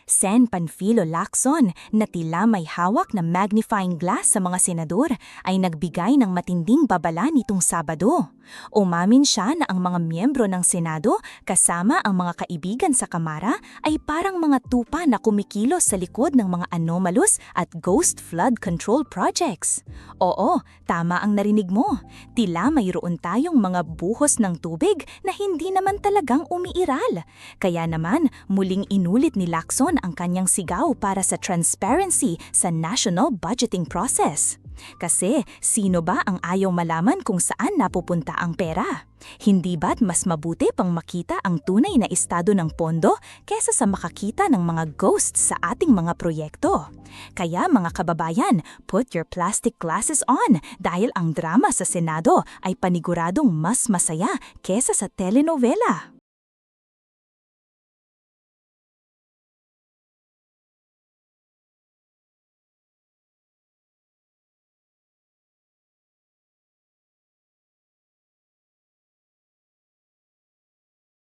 Sen Panfilo Lacson na tila may hawak na magnifying glass sa mga senador ay nagbigay ng matinding babala nitong Sabado. Umamin siya na ang mga miyembro ng Senado kasama ang mga kaibigan sa Kamara ay parang mga tupa na kumikilos sa likod ng mga anomalous at ghost flood control projects. Oo, tama ang narinig mo. Tila mayroon tayong mga buhos ng tubig na hindi naman talagang umiiral. Kaya naman, muling inulit ni Lacson ang kanyang sigaw para sa transparency sa national budgeting process. Kasi sino ba ang ayaw malaman kung saan napupunta ang pera? Hindi ba't mas mabuti pang makita ang tunay na estado ng pondo kesa sa makakita ng mga ghosts sa ating mga proyekto? Kaya mga kababayan, put your plastic glasses on dahil ang drama sa Senado ay paniguradong mas masaya kesa sa telenovela.